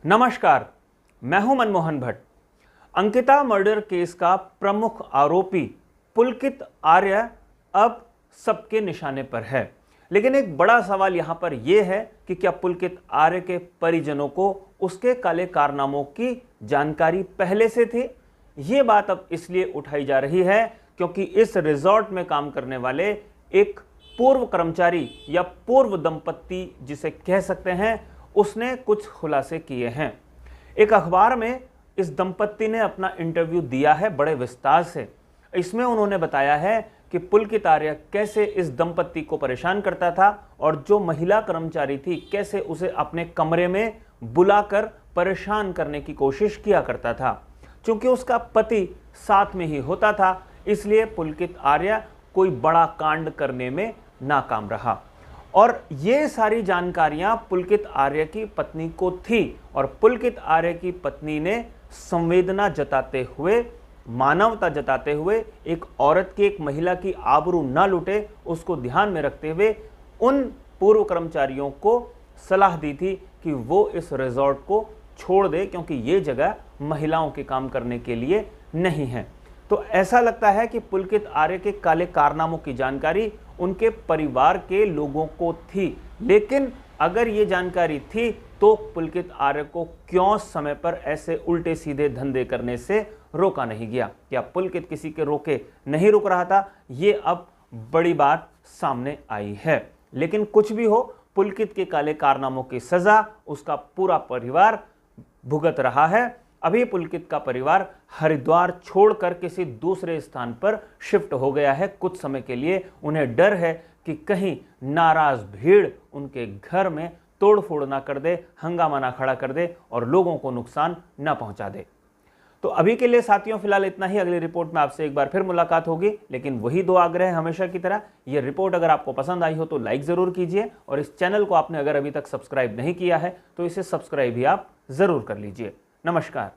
नमस्कार, मैं हूं मनमोहन भट्ट। अंकिता मर्डर केस का प्रमुख आरोपी पुलकित आर्य अब सबके निशाने पर है, लेकिन एक बड़ा सवाल यहां पर यह है कि क्या पुलकित आर्य के परिजनों को उसके काले कारनामों की जानकारी पहले से थी। यह बात अब इसलिए उठाई जा रही है क्योंकि इस रिजॉर्ट में काम करने वाले एक पूर्व कर्मचारी या पूर्व दंपत्ति जिसे कह सकते हैं, उसने कुछ खुलासे किए हैं। एक अखबार में इस दंपत्ति ने अपना इंटरव्यू दिया है बड़े विस्तार से। इसमें उन्होंने बताया है कि पुलकित आर्य कैसे इस दंपत्ति को परेशान करता था और जो महिला कर्मचारी थी कैसे उसे अपने कमरे में बुलाकर परेशान करने की कोशिश किया करता था। क्योंकि उसका पति साथ में ही होता था, इसलिए पुलकित आर्य कोई बड़ा कांड करने में नाकाम रहा। और ये सारी जानकारियां पुलकित आर्य की पत्नी को थी और पुलकित आर्य की पत्नी ने संवेदना जताते हुए, मानवता जताते हुए, एक औरत की, एक महिला की आबरू ना लुटे उसको ध्यान में रखते हुए उन पूर्व कर्मचारियों को सलाह दी थी कि वो इस रिजॉर्ट को छोड़ दे, क्योंकि ये जगह महिलाओं के काम करने के लिए नहीं है। तो ऐसा लगता है कि पुलकित आर्य के काले कारनामों की जानकारी उनके परिवार के लोगों को थी, लेकिन अगर ये जानकारी थी तो पुलकित आर्य को क्यों समय पर ऐसे उल्टे सीधे धंधे करने से रोका नहीं गया। क्या पुलकित किसी के रोके नहीं रुक रहा था? ये अब बड़ी बात सामने आई है। लेकिन कुछ भी हो, पुलकित के काले कारनामों की सजा उसका पूरा परिवार भुगत रहा है। अभी पुलकित का परिवार हरिद्वार छोड़कर किसी दूसरे स्थान पर शिफ्ट हो गया है कुछ समय के लिए। उन्हें डर है कि कहीं नाराज भीड़ उनके घर में तोड़फोड़ ना कर दे, हंगामा ना खड़ा कर दे और लोगों को नुकसान ना पहुंचा दे। तो अभी के लिए साथियों फिलहाल इतना ही। अगली रिपोर्ट में आपसे एक बार फिर मुलाकात होगी, लेकिन वही दो आग्रह हमेशा की तरह। यह रिपोर्ट अगर आपको पसंद आई हो तो लाइक जरूर कीजिए और इस चैनल को आपने अगर अभी तक सब्सक्राइब नहीं किया है तो इसे सब्सक्राइब भी आप जरूर कर लीजिए। नमस्कार।